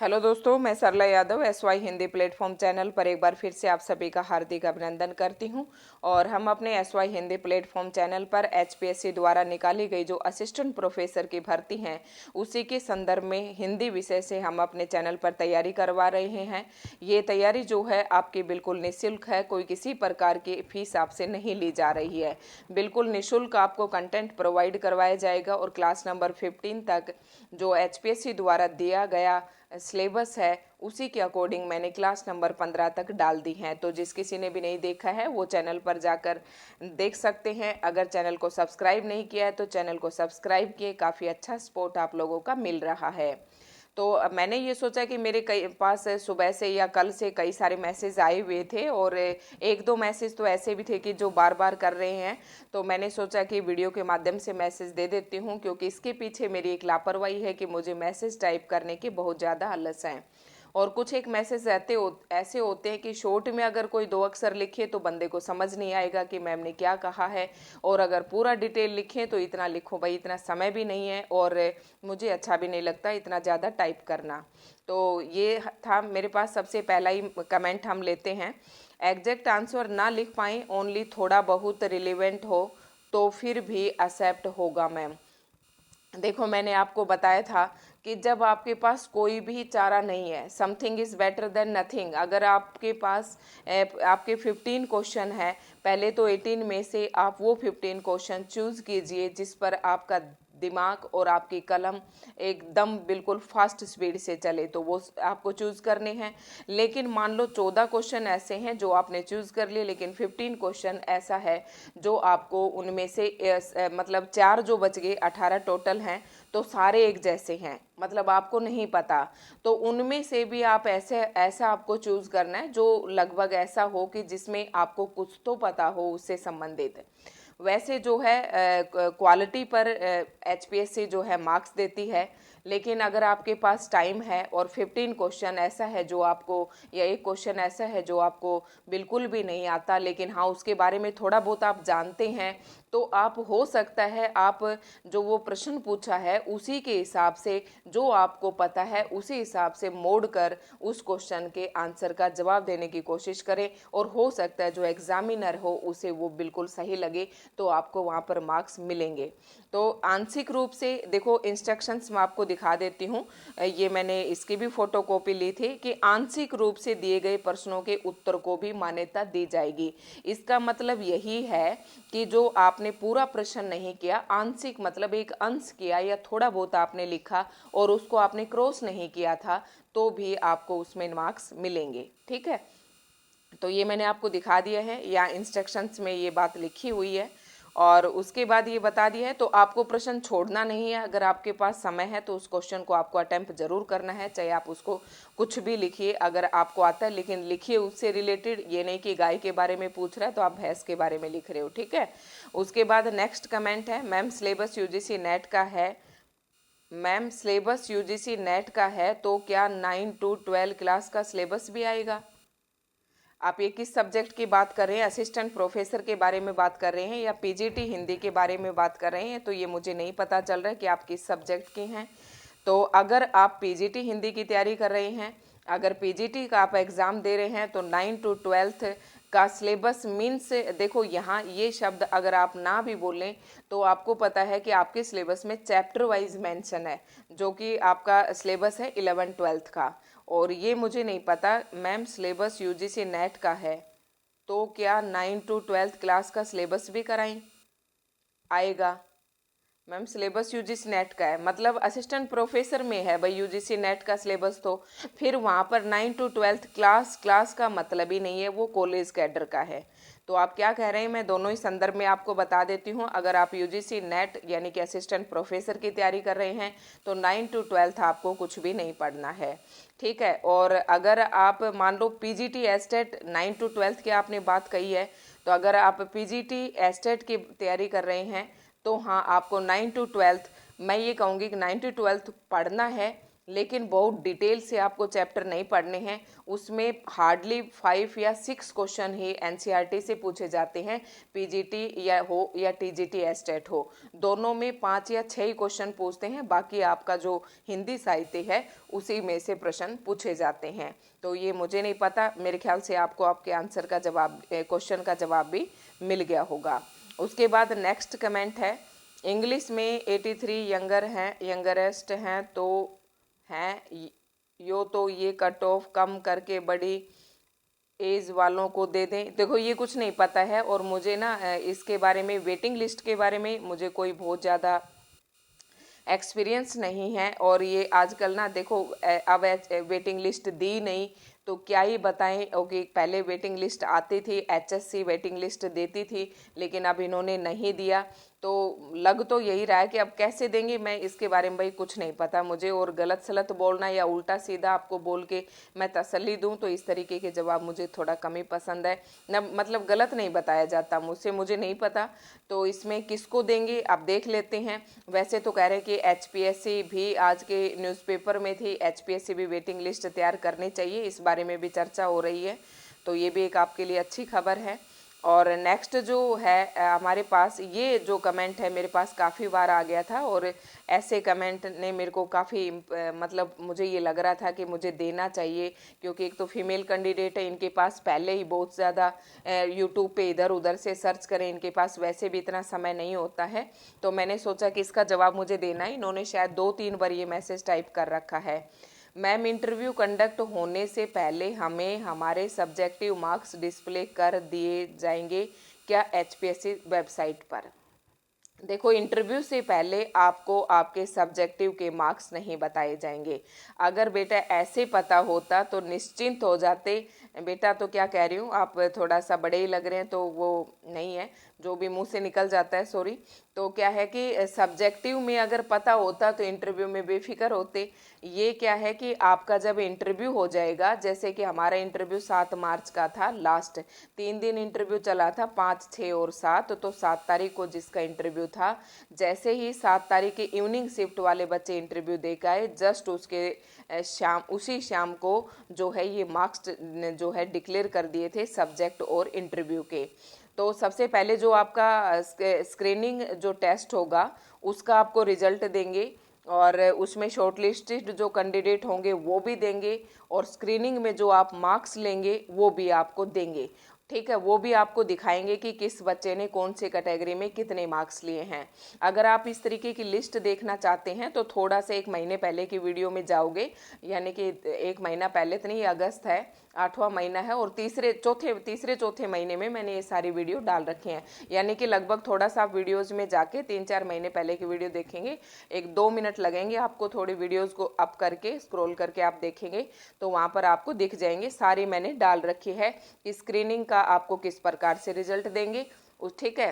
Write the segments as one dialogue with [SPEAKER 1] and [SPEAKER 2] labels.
[SPEAKER 1] Hello दोस्तों, मैं Sarla Yadav SY Hindi platform channel पर एक बार फिर से आप सभी का हार्दिक अभिनंदन करती हूं। और हम अपने SY हिंदी प्लेटफॉर्म चैनल पर HPSC द्वारा निकाली गई जो असिस्टेंट प्रोफेसर की भर्ती हैं उसी के संदर्भ में हिंदी विषय से हम अपने चैनल पर तैयारी करवा रहे हैं। ये तैयारी जो है आपकी बिल्कुल निःशुल्क है, कोई किसी प्रकार की फीस आपसे नहीं ली जा रही है। बिल्कुल निःशुल्क आपको कंटेंट प्रोवाइड करवाया जाएगा और क्लास नंबर 15 तक जो HPSC द्वारा दिया गया सिलेबस है उसी के अकॉर्डिंग मैंने क्लास नंबर 15 तक डाल दी हैं। तो जिस किसी ने भी नहीं देखा है वो चैनल पर जाकर देख सकते हैं। अगर चैनल को सब्सक्राइब नहीं किया है तो चैनल को सब्सक्राइब किए, काफ़ी अच्छा सपोर्ट आप लोगों का मिल रहा है। तो अब मैंने ये सोचा कि मेरे कई पास सुबह से या कल से कई सारे मैसेज आए हुए थे और एक दो मैसेज तो ऐसे भी थे कि जो बार बार कर रहे हैं। तो मैंने सोचा कि वीडियो के माध्यम से मैसेज दे देती हूँ, क्योंकि इसके पीछे मेरी एक लापरवाही है कि मुझे मैसेज टाइप करने की बहुत ज़्यादा आलस है। और कुछ एक मैसेज ऐसे होते हैं कि शॉर्ट में अगर कोई दो अक्षर लिखे तो बंदे को समझ नहीं आएगा कि मैम ने क्या कहा है, और अगर पूरा डिटेल लिखें तो इतना लिखो भाई, इतना समय भी नहीं है और मुझे अच्छा भी नहीं लगता इतना ज़्यादा टाइप करना। तो ये था मेरे पास सबसे पहला ही कमेंट हम लेते हैं। एग्जैक्ट आंसर ना लिख पाए, ओनली थोड़ा बहुत रिलेवेंट हो तो फिर भी एक्सेप्ट होगा मैम। देखो, मैंने आपको बताया था कि जब आपके पास कोई भी चारा नहीं है, something is better than nothing. अगर आपके पास आपके 15 क्वेश्चन है, पहले तो 18 में से आप वो 15 क्वेश्चन चूज़ कीजिए जिस पर आपका दिमाग और आपकी कलम एकदम बिल्कुल फास्ट स्पीड से चले, तो वो आपको चूज़ करने हैं। लेकिन मान लो 14 क्वेश्चन ऐसे हैं जो आपने चूज़ कर लिए, लेकिन 15 क्वेश्चन ऐसा है जो आपको उनमें से मतलब 4 जो बच गए, 18 टोटल हैं, तो सारे एक जैसे हैं, मतलब आपको नहीं पता। तो उनमें से भी आप ऐसा आपको चूज़ करना है जो लगभग ऐसा हो कि जिसमें आपको कुछ तो पता हो उससे संबंधित। वैसे जो है क्वालिटी पर HPSC जो है मार्क्स देती है, लेकिन अगर आपके पास टाइम है और 15 क्वेश्चन ऐसा है जो आपको, या एक क्वेश्चन ऐसा है जो आपको बिल्कुल भी नहीं आता, लेकिन हाँ उसके बारे में थोड़ा बहुत आप जानते हैं, तो आप हो सकता है आप जो वो प्रश्न पूछा है उसी के हिसाब से, जो आपको पता है उसी हिसाब से मोड़ कर उस क्वेश्चन के आंसर का जवाब देने की कोशिश करें। और हो सकता है जो एग्जामिनर हो उसे वो बिल्कुल सही लगे, तो आपको वहाँ पर मार्क्स मिलेंगे। तो आंशिक रूप से देखो, इंस्ट्रक्शंस मैं आपको दिखा देती हूँ, ये मैंने इसकी भी फोटो कॉपी ली थी कि आंशिक रूप से दिए गए प्रश्नों के उत्तर को भी मान्यता दी जाएगी। इसका मतलब यही है कि जो आपने पूरा प्रश्न नहीं किया, आंशिक मतलब एक अंश किया या थोड़ा बहुत आपने लिखा और उसको आपने क्रॉस नहीं किया था, तो भी आपको उसमें मार्क्स मिलेंगे। ठीक है, तो ये मैंने आपको दिखा दिया है, या इंस्ट्रक्शंस में ये बात लिखी हुई है। और उसके बाद ये बता दिया है, तो आपको प्रश्न छोड़ना नहीं है। अगर आपके पास समय है तो उस क्वेश्चन को आपको अटेम्प्ट जरूर करना है, चाहे आप उसको कुछ भी लिखिए अगर आपको आता है, लेकिन लिखिए उससे रिलेटेड। ये नहीं कि गाय के बारे में पूछ रहा है तो आप भैंस के बारे में लिख रहे हो। ठीक है, उसके बाद नेक्स्ट कमेंट है, मैम सिलेबस UGC नेट का है। मैम सिलेबस UGC नेट का है तो क्या 9 to 12 क्लास का सिलेबस भी आएगा? आप ये किस सब्जेक्ट की बात कर रहे हैं, असिस्टेंट प्रोफेसर के बारे में बात कर रहे हैं या PGT हिंदी के बारे में बात कर रहे हैं? तो ये मुझे नहीं पता चल रहा है कि आप किस सब्जेक्ट के हैं। तो अगर आप PGT हिंदी की तैयारी कर रहे हैं, अगर PGT का आप एग्ज़ाम दे रहे हैं, तो 9 to 12 का सिलेबस मीन्स, देखो यहाँ ये शब्द अगर आप ना भी बोलें तो आपको पता है कि आपके सिलेबस में चैप्टर वाइज मेंशन है, जो कि आपका सिलेबस है 11-12 का। और ये मुझे नहीं पता मैम सिलेबस UGC नेट का है तो क्या 9 to 12 क्लास का सिलेबस भी कराएं? आएगा। मैम सिलेबस UGC नेट का है, मतलब असिस्टेंट प्रोफेसर में है भाई UGC नेट का सिलेबस, तो फिर वहाँ पर 9 to 12 क्लास का मतलब ही नहीं है, वो कॉलेज कैडर का है। तो आप क्या कह रहे हैं, मैं दोनों ही संदर्भ में आपको बता देती हूँ। अगर आप UGC नेट यानी कि असिस्टेंट प्रोफेसर की तैयारी कर रहे हैं तो 9 to 12 आपको कुछ भी नहीं पढ़ना है। ठीक है, और अगर आप मान लो PGT एस्टेट 9 to 12 की आपने बात कही है, तो अगर आप PGT एस्टेट की तैयारी कर रहे हैं तो हाँ आपको 9 to 12, मैं ये कहूँगी कि 9 to 12 पढ़ना है, लेकिन बहुत डिटेल से आपको चैप्टर नहीं पढ़ने हैं। उसमें हार्डली 5 या 6 क्वेश्चन ही एनसीईआरटी से पूछे जाते हैं, पीजीटी या हो या टीजीटी एस्टेट हो, दोनों में 5 या 6 ही क्वेश्चन पूछते हैं। बाकी आपका जो हिंदी साहित्य है उसी में से प्रश्न पूछे जाते हैं। तो ये मुझे नहीं पता, मेरे ख्याल से आपको आपके आंसर का जवाब, क्वेश्चन का जवाब भी मिल गया होगा। उसके बाद नेक्स्ट कमेंट है, इंग्लिश में 83 यंगरेस्ट हैं तो हैं यो, तो ये कट ऑफ कम करके बड़ी एज वालों को दे दें। देखो ये कुछ नहीं पता है, और मुझे ना इसके बारे में, वेटिंग लिस्ट के बारे में मुझे कोई बहुत ज़्यादा एक्सपीरियंस नहीं है। और ये आजकल ना देखो अब वेटिंग लिस्ट दी नहीं तो क्या ही बताएं। ओके, पहले वेटिंग लिस्ट आती थी, एचएससी वेटिंग लिस्ट देती थी, लेकिन अब इन्होंने नहीं दिया। तो लग तो यही रहा है कि अब कैसे देंगे, मैं इसके बारे में भाई कुछ नहीं पता मुझे। और गलत सलत बोलना या उल्टा सीधा आपको बोल के मैं तसल्ली दूं, तो इस तरीके के जवाब मुझे थोड़ा कम ही पसंद है ना। मतलब गलत नहीं बताया जाता मुझसे, मुझे नहीं पता। तो इसमें किसको देंगे आप देख लेते हैं। वैसे तो कह रहे हैं कि एचपीएससी भी, आज के न्यूज़पेपर में थी, एचपीएससी भी वेटिंग लिस्ट तैयार करनी चाहिए, इस बारे में भी चर्चा हो रही है। तो ये भी एक आपके लिए अच्छी खबर है। और नेक्स्ट जो है हमारे पास, ये जो कमेंट है मेरे पास काफ़ी बार आ गया था, और ऐसे कमेंट ने मेरे को काफ़ी मतलब मुझे ये लग रहा था कि मुझे देना चाहिए, क्योंकि एक तो फीमेल कैंडिडेट है, इनके पास पहले ही बहुत ज़्यादा यूट्यूब पे इधर उधर से सर्च करें, इनके पास वैसे भी इतना समय नहीं होता है। तो मैंने सोचा कि इसका जवाब मुझे देना है। इन्होंने शायद 2-3 बार ये मैसेज टाइप कर रखा है, मैम इंटरव्यू कंडक्ट होने से पहले हमें हमारे सब्जेक्टिव मार्क्स डिस्प्ले कर दिए जाएंगे क्या एचपीएससी वेबसाइट पर। देखो, इंटरव्यू से पहले आपको आपके सब्जेक्टिव के मार्क्स नहीं बताए जाएंगे। अगर बेटा ऐसे पता होता तो निश्चिंत हो जाते। बेटा तो क्या कह रही हूँ, आप थोड़ा सा बड़े ही लग रहे हैं, तो वो नहीं है, जो भी मुंह से निकल जाता है, सॉरी। तो क्या है कि सब्जेक्टिव में अगर पता होता तो इंटरव्यू में बेफिक्र होते। ये क्या है कि आपका जब इंटरव्यू हो जाएगा, जैसे कि हमारा इंटरव्यू 7 मार्च का था, लास्ट 3 दिन इंटरव्यू चला था, 5, 6 और 7। तो 7 तारीख को जिसका इंटरव्यू था, जैसे ही 7 तारीख की इवनिंग शिफ्ट वाले बच्चे इंटरव्यू दे के आए, जस्ट उसके उसी शाम को जो है ये मार्क्स जो है डिक्लेयर कर दिए थे सब्जेक्ट और इंटरव्यू के। तो सबसे पहले जो आपका स्क्रीनिंग जो टेस्ट होगा उसका आपको रिजल्ट देंगे, और उसमें शॉर्टलिस्टेड जो कैंडिडेट होंगे वो भी देंगे, और स्क्रीनिंग में जो आप मार्क्स लेंगे वो भी आपको देंगे। ठीक है, वो भी आपको दिखाएंगे कि किस बच्चे ने कौन से कैटेगरी में कितने मार्क्स लिए हैं। अगर आप इस तरीके की लिस्ट देखना चाहते हैं तो थोड़ा सा 1 महीने पहले की वीडियो में जाओगे, यानी कि 1 महीना पहले तो नहीं, अगस्त है, 8वां महीना है, और तीसरे चौथे महीने में मैंने ये सारी वीडियो डाल रखी हैं। यानी कि लगभग थोड़ा सा आप वीडियोज़ में जाके 3-4 महीने पहले की वीडियो देखेंगे, 1-2 मिनट लगेंगे आपको, थोड़ी वीडियोज़ को अप करके स्क्रॉल करके आप देखेंगे तो वहाँ पर आपको दिख जाएंगे, सारी मैंने डाल रखी है कि स्क्रीनिंग का आपको किस प्रकार से रिजल्ट देंगे। ठीक है,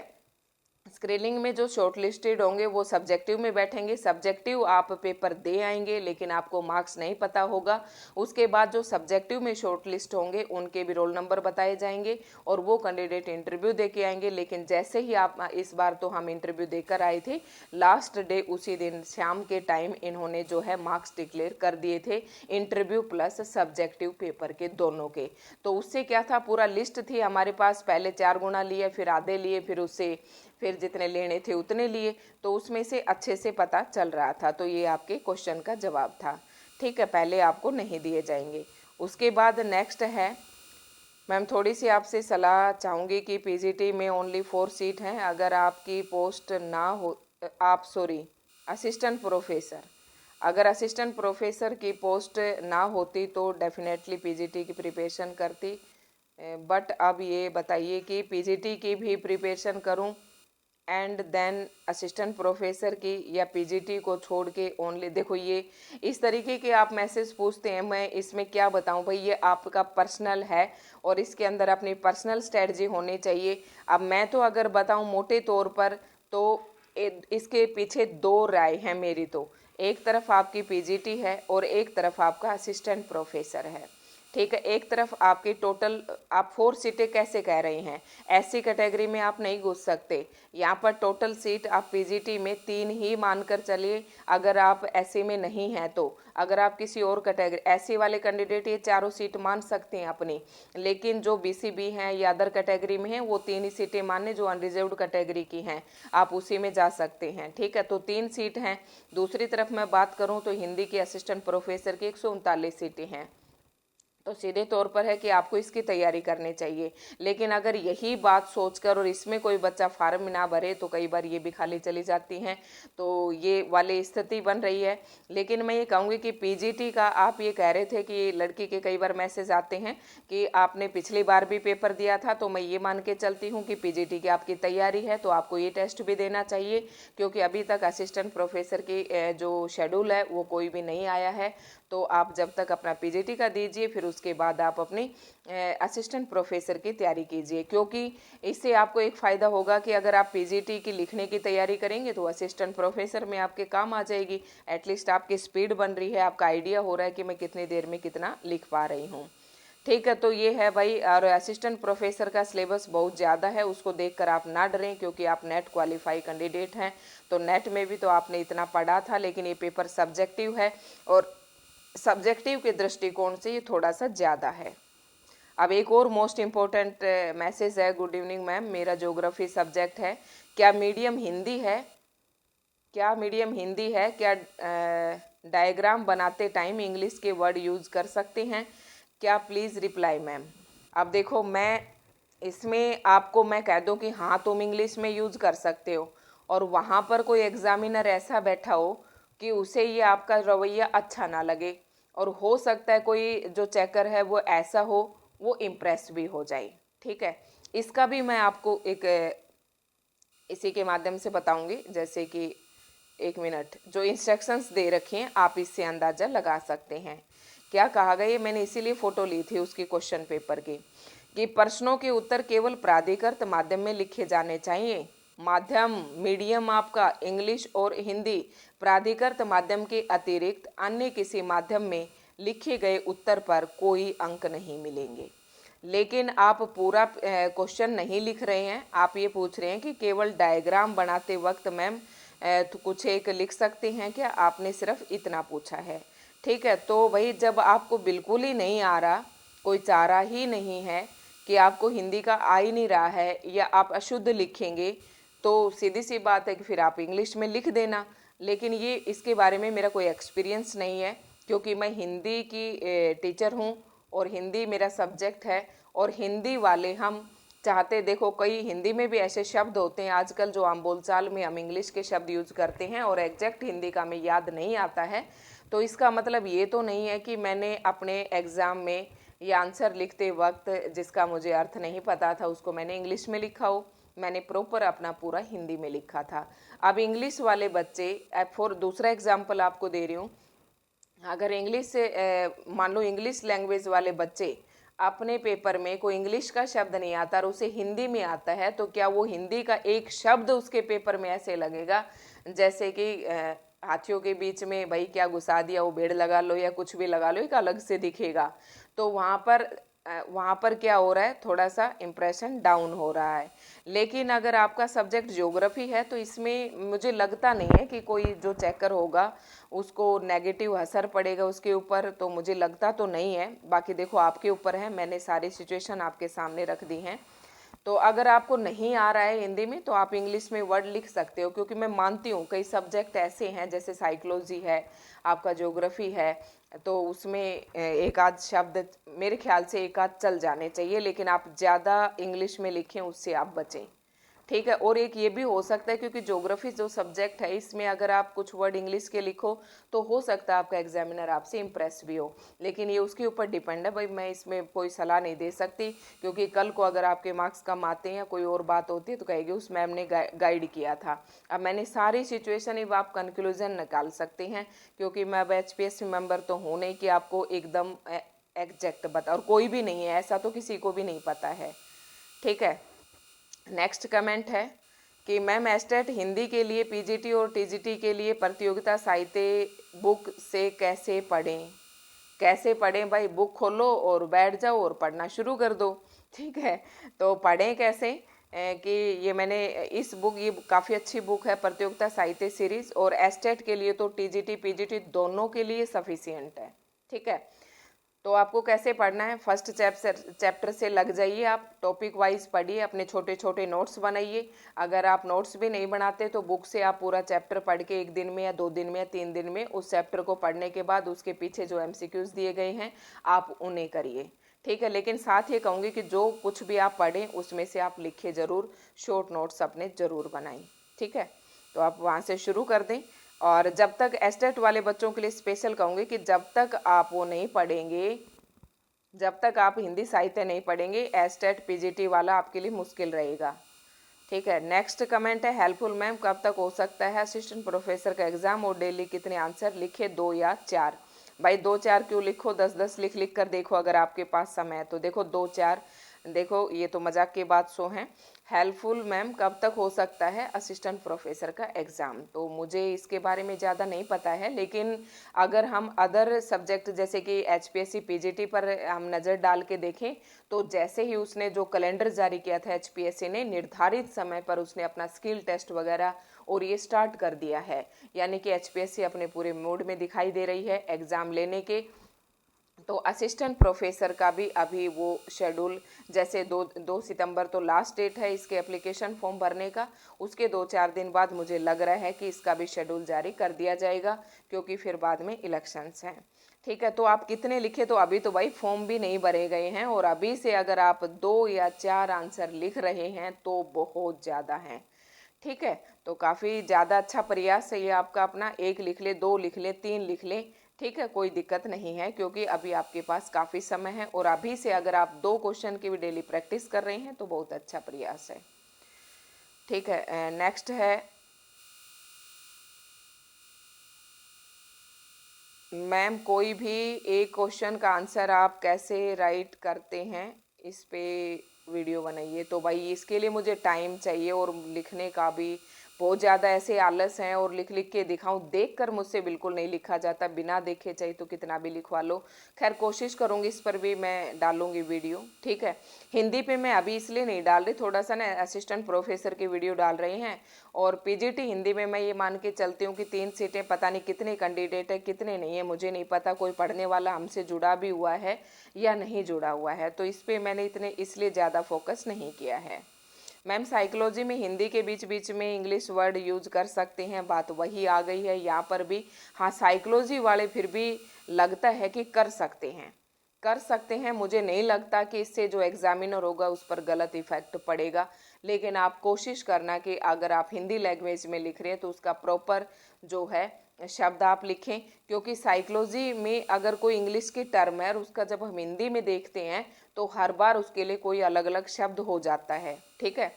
[SPEAKER 1] स्क्रीनिंग में जो शॉर्टलिस्टेड होंगे वो सब्जेक्टिव में बैठेंगे, सब्जेक्टिव आप पेपर दे आएंगे लेकिन आपको मार्क्स नहीं पता होगा। उसके बाद जो सब्जेक्टिव में शॉर्टलिस्ट होंगे उनके भी रोल नंबर बताए जाएंगे, और वो कैंडिडेट इंटरव्यू दे के आएंगे। लेकिन जैसे ही आप, इस बार तो हम इंटरव्यू देकर आए थे, लास्ट डे उसी दिन शाम के टाइम इन्होंने जो है मार्क्स डिक्लेयर कर दिए थे, इंटरव्यू प्लस सब्जेक्टिव पेपर के दोनों के। तो उससे क्या था, पूरा लिस्ट थी हमारे पास, पहले 4 गुना लिए, फिर आधे लिए, फिर जितने लेने थे उतने लिए, तो उसमें से अच्छे से पता चल रहा था। तो ये आपके क्वेश्चन का जवाब था। ठीक है, पहले आपको नहीं दिए जाएंगे। उसके बाद नेक्स्ट है, मैम थोड़ी सी आपसे सलाह चाहूँगी कि पीजीटी में ओनली 4 सीट हैं, अगर आपकी पोस्ट ना हो, असिस्टेंट प्रोफेसर, अगर असिस्टेंट प्रोफेसर की पोस्ट ना होती तो डेफिनेटली पीजीटी की प्रिपरेशन करती। बट अब ये बताइए कि पीजीटी की भी प्रिपरेशन करूं एंड देन असिस्टेंट प्रोफेसर की, या पीजीटी को छोड़ के ओनली। देखो, ये इस तरीके के आप मैसेज पूछते हैं, मैं इसमें क्या बताऊं भाई, ये आपका पर्सनल है और इसके अंदर अपनी पर्सनल स्ट्रेटजी होनी चाहिए। अब मैं तो अगर बताऊं मोटे तौर पर, तो इसके पीछे 2 राय हैं मेरी। तो एक तरफ आपकी पीजीटी है और एक तरफ आपका असिस्टेंट प्रोफेसर है। ठीक है। एक तरफ आपकी टोटल आप 4 सीटें कैसे कह रही हैं, ऐसी कैटेगरी में आप नहीं घुस सकते। यहाँ पर टोटल सीट आप पीजीटी में 3 ही मानकर चलिए, अगर आप एससी में नहीं हैं तो। अगर आप किसी और कैटेगरी एससी वाले कैंडिडेट ये चारों सीट मान सकते हैं अपनी, लेकिन जो बीसीबी हैं या अदर कैटेगरी में हैं वो 3 ही सीटें माने जो अनरिजर्व्ड कैटेगरी की हैं, आप उसी में जा सकते हैं। ठीक है, तो 3 सीट हैं। दूसरी तरफ मैं बात करूँ तो हिंदी की असिस्टेंट प्रोफेसर की 139 सीटें हैं। तो सीधे तौर पर है कि आपको इसकी तैयारी करनी चाहिए। लेकिन अगर यही बात सोचकर और इसमें कोई बच्चा फार्म ना भरे तो कई बार ये भी खाली चली जाती हैं, तो ये वाली स्थिति बन रही है। लेकिन मैं ये कहूँगी कि पीजीटी का आप ये कह रहे थे कि लड़की के कई बार मैसेज आते हैं कि आपने पिछली बार भी पेपर दिया था, तो मैं ये मान के चलती हूँ कि पीजीटी की आपकी तैयारी है तो आपको ये टेस्ट भी देना चाहिए, क्योंकि अभी तक असिस्टेंट प्रोफेसर की जो शेड्यूल है वो कोई भी नहीं आया है। तो आप जब तक अपना पीजीटी का दीजिए, फिर उसके बाद आप अपनी असिस्टेंट प्रोफेसर की तैयारी कीजिए, क्योंकि इससे आपको एक फ़ायदा होगा कि अगर आप पीजीटी की लिखने की तैयारी करेंगे तो असिस्टेंट प्रोफेसर में आपके काम आ जाएगी। एटलीस्ट आपकी स्पीड बन रही है, आपका आइडिया हो रहा है कि मैं कितनी देर में कितना लिख पा रही हूँ। ठीक है, तो ये है भाई। और असिस्टेंट प्रोफेसर का सिलेबस बहुत ज़्यादा है, उसको देखकर आप ना डरें, क्योंकि आप नेट क्वालिफाई कैंडिडेट हैं। तो नेट में भी तो आपने इतना पढ़ा था, लेकिन ये पेपर सब्जेक्टिव है और सब्जेक्टिव के दृष्टिकोण से ये थोड़ा सा ज़्यादा है। अब एक और मोस्ट इम्पोर्टेंट मैसेज है। गुड इवनिंग मैम, मेरा ज्योग्राफी सब्जेक्ट है, क्या मीडियम हिंदी है? क्या मीडियम हिंदी है? क्या डायग्राम बनाते टाइम इंग्लिश के वर्ड यूज़ कर सकते हैं क्या? Please reply ma'am. अब देखो, मैं इसमें आपको मैं कह दूं कि हाँ तुम इंग्लिश में यूज़ कर सकते हो, और वहाँ पर कोई एग्जामिनर ऐसा बैठा हो कि उसे ये आपका रवैया अच्छा ना लगे, और हो सकता है कोई जो चेकर है वो ऐसा हो, वो इम्प्रेस भी हो जाए। ठीक है, इसका भी मैं आपको एक इसी के माध्यम से बताऊंगी। जैसे कि एक मिनट, जो इंस्ट्रक्शंस दे रखे हैं आप इससे अंदाज़ा लगा सकते हैं। क्या कहा गया है, मैंने इसीलिए फ़ोटो ली थी उसकी क्वेश्चन पेपर की, कि प्रश्नों के उत्तर केवल प्राधिकृत माध्यम में लिखे जाने चाहिए। माध्यम मीडियम आपका इंग्लिश और हिंदी, प्राधिकृत माध्यम के अतिरिक्त अन्य किसी माध्यम में लिखे गए उत्तर पर कोई अंक नहीं मिलेंगे। लेकिन आप पूरा क्वेश्चन नहीं लिख रहे हैं, आप ये पूछ रहे हैं कि केवल डायग्राम बनाते वक्त मैम तो कुछ एक लिख सकते हैं क्या? आपने सिर्फ इतना पूछा है। ठीक है, तो भाई जब आपको बिल्कुल ही नहीं आ रहा, कोई चारा ही नहीं है कि आपको हिंदी का आ ही नहीं रहा है या आप अशुद्ध लिखेंगे, तो सीधी सी बात है कि फिर आप इंग्लिश में लिख देना। लेकिन ये इसके बारे में मेरा कोई एक्सपीरियंस नहीं है, क्योंकि मैं हिंदी की टीचर हूँ और हिंदी मेरा सब्जेक्ट है। और हिंदी वाले हम चाहते, देखो कई हिंदी में भी ऐसे शब्द होते हैं आजकल जो आम बोलचाल में हम इंग्लिश के शब्द यूज करते हैं और एग्जैक्ट हिंदी का हमें याद नहीं आता है। तो इसका मतलब ये तो नहीं है कि मैंने अपने एग्ज़ाम में ये आंसर लिखते वक्त जिसका मुझे अर्थ नहीं पता था उसको मैंने इंग्लिश में लिखा हो। मैंने प्रॉपर अपना पूरा हिंदी में लिखा था। अब इंग्लिश वाले बच्चे, फॉर दूसरा एग्जाम्पल आपको दे रही हूँ, अगर इंग्लिश से मान लो इंग्लिश लैंग्वेज वाले बच्चे अपने पेपर में कोई इंग्लिश का शब्द नहीं आता और उसे हिंदी में आता है, तो क्या वो हिंदी का एक शब्द उसके पेपर में ऐसे लगेगा जैसे कि हाथियों के बीच में भाई क्या घुसा दिया, वो पेड़ लगा लो या कुछ भी लगा लो, एक अलग से दिखेगा। तो वहाँ पर क्या हो रहा है, थोड़ा सा इम्प्रेशन डाउन हो रहा है। लेकिन अगर आपका सब्जेक्ट ज्योग्राफी है तो इसमें मुझे लगता नहीं है कि कोई जो चेकर होगा उसको नेगेटिव असर पड़ेगा उसके ऊपर, तो मुझे लगता तो नहीं है। बाकी देखो आपके ऊपर है, मैंने सारी सिचुएशन आपके सामने रख दी हैं। तो अगर आपको नहीं आ रहा है हिंदी में तो आप इंग्लिश में वर्ड लिख सकते हो, क्योंकि मैं मानती हूँ कई सब्जेक्ट ऐसे हैं जैसे साइकोलॉजी है, आपका ज्योग्राफी है, तो उसमें एक आध शब्द मेरे ख्याल से एक आध चल जाने चाहिए, लेकिन आप ज़्यादा इंग्लिश में लिखें उससे आप बचें। ठीक है, और एक ये भी हो सकता है क्योंकि ज्योग्राफी जो सब्जेक्ट है इसमें अगर आप कुछ वर्ड इंग्लिश के लिखो तो हो सकता है आपका एग्जामिनर आपसे इम्प्रेस भी हो, लेकिन ये उसके ऊपर डिपेंड है भाई। मैं इसमें कोई सलाह नहीं दे सकती, क्योंकि कल को अगर आपके मार्क्स कम आते हैं, कोई और बात होती है तो कहेगी उस मैम ने गाइड किया था। अब मैंने सारी सिचुएशन, अब आप कंक्लूजन निकाल सकते हैं, क्योंकि मैं अब HPSC मेंबर तो हूँ नहीं कि आपको एकदम एग्जैक्ट बता, और कोई भी नहीं है ऐसा, तो किसी को भी नहीं पता है। ठीक है, नेक्स्ट कमेंट है कि मैम एस्टेट हिंदी के लिए पीजीटी और टीजीटी के लिए प्रतियोगिता साहित्य बुक से कैसे पढ़ें? कैसे पढ़ें भाई? बुक खोलो और बैठ जाओ और पढ़ना शुरू कर दो। ठीक है, तो पढ़ें कैसे? कि ये मैंने इस बुक, ये काफ़ी अच्छी बुक है, प्रतियोगिता साहित्य सीरीज, और एस्टेट के लिए तो टीजीटी पीजीटी दोनों के लिए सफिशियंट है। ठीक है, तो आपको कैसे पढ़ना है? फर्स्ट चैप्टर से लग जाइए, आप टॉपिक वाइज पढ़िए, अपने छोटे छोटे नोट्स बनाइए। अगर आप नोट्स भी नहीं बनाते तो बुक से आप पूरा चैप्टर पढ़ के 1 दिन में या 2 दिन में या 3 दिन में उस चैप्टर को पढ़ने के बाद उसके पीछे जो एमसीक्यूज दिए गए हैं आप उन्हें करिए। ठीक है, लेकिन साथ ये कहूँगी कि जो कुछ भी आप पढ़ें उसमें से आप लिखे ज़रूर, शॉर्ट नोट्स अपने ज़रूर बनाएं। ठीक है, तो आप वहाँ से शुरू कर दें। और जब तक एस्टेट वाले बच्चों के लिए स्पेशल कहूँगी कि जब तक आप वो नहीं पढ़ेंगे, जब तक आप हिंदी साहित्य नहीं पढ़ेंगे, एस्टेट पीजीटी वाला आपके लिए मुश्किल रहेगा। ठीक है, नेक्स्ट कमेंट है, हेल्पफुल मैम कब तक हो सकता है असिस्टेंट प्रोफेसर का एग्जाम और डेली कितने आंसर लिखे? 2 या 4? भाई 2-4 क्यों लिखो, 10-10 लिख लिख कर देखो, अगर आपके पास समय है तो। देखो 2-4, देखो ये तो मजाक की बात सो है। हेल्पफुल मैम कब तक हो सकता है असिस्टेंट प्रोफेसर का एग्ज़ाम? तो मुझे इसके बारे में ज़्यादा नहीं पता है, लेकिन अगर हम अदर सब्जेक्ट जैसे कि एचपीएससी पीजीटी पर हम नज़र डाल के देखें तो जैसे ही उसने जो कैलेंडर जारी किया था एचपीएससी ने, निर्धारित समय पर उसने अपना स्किल टेस्ट वगैरह और ये स्टार्ट कर दिया है। यानी कि एचपीएससी अपने पूरे मूड में दिखाई दे रही है एग्ज़ाम लेने के। तो असिस्टेंट प्रोफेसर का भी अभी वो शेड्यूल, जैसे 2 सितंबर तो लास्ट डेट है इसके एप्लीकेशन फॉर्म भरने का, उसके 2-4 दिन बाद मुझे लग रहा है कि इसका भी शेड्यूल जारी कर दिया जाएगा, क्योंकि फिर बाद में इलेक्शंस हैं। ठीक है, तो आप कितने लिखे? तो अभी तो भाई फॉर्म भी नहीं भरे गए हैं, और अभी से अगर आप 2 या 4 आंसर लिख रहे हैं तो बहुत ज़्यादा हैं। ठीक है, तो काफ़ी ज़्यादा अच्छा प्रयास है ये आपका अपना। 1 लिख ले, 2 लिख ले, 3 लिख ले, ठीक है, कोई दिक्कत नहीं है, क्योंकि अभी आपके पास काफ़ी समय है। और अभी से अगर आप 2 क्वेश्चन की भी डेली प्रैक्टिस कर रहे हैं तो बहुत अच्छा प्रयास है। ठीक है, नेक्स्ट है, मैम कोई भी एक क्वेश्चन का आंसर आप कैसे राइट करते हैं, इस पे वीडियो बनाइए। तो भाई इसके लिए मुझे टाइम चाहिए, और लिखने का भी बहुत ज़्यादा ऐसे आलस हैं, और लिख लिख के दिखाऊं, देख कर मुझसे बिल्कुल नहीं लिखा जाता, बिना देखे चाहिए तो कितना भी लिखवा लो। खैर कोशिश करूँगी, इस पर भी मैं डालूंगी वीडियो। ठीक है, हिंदी पे मैं अभी इसलिए नहीं डाल रही, थोड़ा सा ना असिस्टेंट प्रोफेसर की वीडियो डाल रहे हैं, और पीजीटी हिंदी में मैं ये मान के चलती हूँ कि 3 सीटें, पता नहीं कितने कैंडिडेट है कितने नहीं है, मुझे नहीं पता कोई पढ़ने वाला हमसे जुड़ा भी हुआ है या नहीं जुड़ा हुआ है, तो इस पर मैंने इतने इसलिए ज़्यादा फोकस नहीं किया है। मैम साइकोलॉजी में हिंदी के बीच बीच में इंग्लिश वर्ड यूज कर सकते हैं, बात वही आ गई है यहाँ पर भी। हाँ, साइकोलॉजी वाले फिर भी लगता है कि कर सकते हैं, कर सकते हैं, मुझे नहीं लगता कि इससे जो एग्जामिनर होगा उस पर गलत इफेक्ट पड़ेगा। लेकिन आप कोशिश करना कि अगर आप हिंदी लैंग्वेज में लिख रहे हैं तो उसका प्रॉपर जो है शब्द आप लिखें, क्योंकि साइकोलॉजी में अगर कोई इंग्लिश की टर्म है और उसका जब हम हिंदी में देखते हैं तो हर बार उसके लिए कोई अलग अलग शब्द हो जाता है। ठीक है,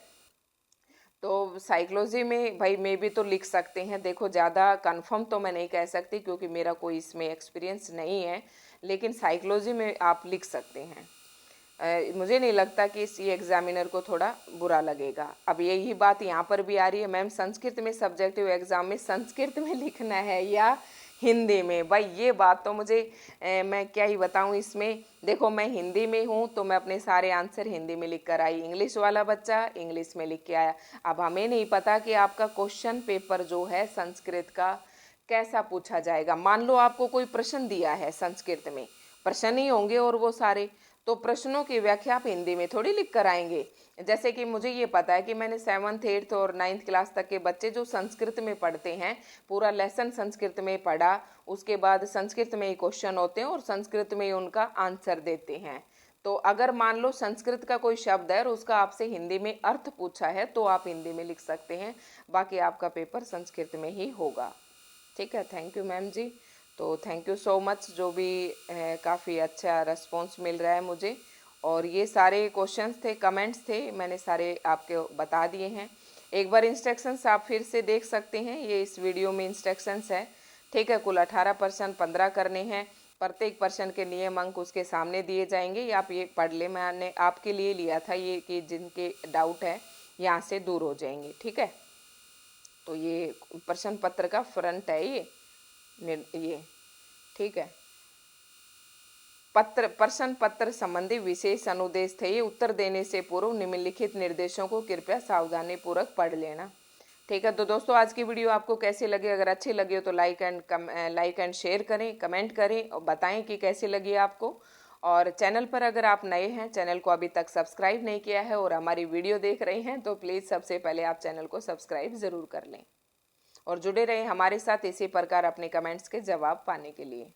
[SPEAKER 1] तो साइकोलॉजी में भाई मे भी तो लिख सकते हैं, देखो ज़्यादा कंफर्म तो मैं नहीं कह सकती क्योंकि मेरा कोई इसमें एक्सपीरियंस नहीं है, लेकिन साइकोलॉजी में आप लिख सकते हैं। मुझे नहीं लगता कि इस ये एग्जामिनर को थोड़ा बुरा लगेगा। अब यही बात यहाँ पर भी आ रही है, मैम संस्कृत में सब्जेक्टिव एग्जाम में संस्कृत में लिखना है या हिंदी में? भाई ये बात तो मुझे मैं क्या ही बताऊँ इसमें। देखो मैं हिंदी में हूँ तो मैं अपने सारे आंसर हिंदी में लिख कर आई, इंग्लिश वाला बच्चा इंग्लिश में लिख के आया। अब हमें नहीं पता कि आपका क्वेश्चन पेपर जो है संस्कृत का कैसा पूछा जाएगा। मान लो आपको कोई प्रश्न दिया है संस्कृत में, प्रश्न ही होंगे और वो सारे, तो प्रश्नों की व्याख्या आप हिंदी में थोड़ी लिख कर आएंगे। जैसे कि मुझे ये पता है कि मैंने 7th 8th और 9th क्लास तक के बच्चे जो संस्कृत में पढ़ते हैं, पूरा लेसन संस्कृत में पढ़ा, उसके बाद संस्कृत में ही क्वेश्चन होते हैं और संस्कृत में ही उनका आंसर देते हैं। तो अगर मान लो संस्कृत का कोई शब्द है और उसका आपसे हिंदी में अर्थ पूछा है तो आप हिंदी में लिख सकते हैं, बाकी आपका पेपर संस्कृत में ही होगा। ठीक है, थैंक यू मैम जी। तो थैंक यू सो मच, जो भी काफ़ी अच्छा रिस्पॉन्स मिल रहा है मुझे। और ये सारे क्वेश्चंस थे, कमेंट्स थे, मैंने सारे आपको बता दिए हैं। एक बार इंस्ट्रक्शंस आप फिर से देख सकते हैं, ये इस वीडियो में इंस्ट्रक्शंस है। ठीक है, कुल 18 प्रश्न 15 करने हैं, प्रत्येक प्रश्न के नियम अंक उसके सामने दिए जाएंगे, या आप ये पढ़ ले, मैंने आपके लिए लिया था ये कि जिनके डाउट है यहाँ से दूर हो जाएंगे। ठीक है, तो ये प्रश्न पत्र का फ्रंट है ये। ठीक है, प्रश्न पत्र संबंधी विशेष अनुदेश थे। ये उत्तर देने से पूर्व निम्नलिखित निर्देशों को कृपया सावधानी पूर्वक पढ़ लेना। ठीक है, तो दोस्तों आज की वीडियो आपको कैसी लगी? अगर अच्छी लगी हो तो लाइक एंड शेयर करें, कमेंट करें और बताएं कि कैसी लगी आपको। और चैनल पर अगर आप नए हैं, चैनल को अभी तक सब्सक्राइब नहीं किया है और हमारी वीडियो देख रहे हैं तो प्लीज़ सबसे पहले आप चैनल को सब्सक्राइब ज़रूर कर लें और जुड़े रहें हमारे साथ इसी प्रकार अपने कमेंट्स के जवाब पाने के लिए।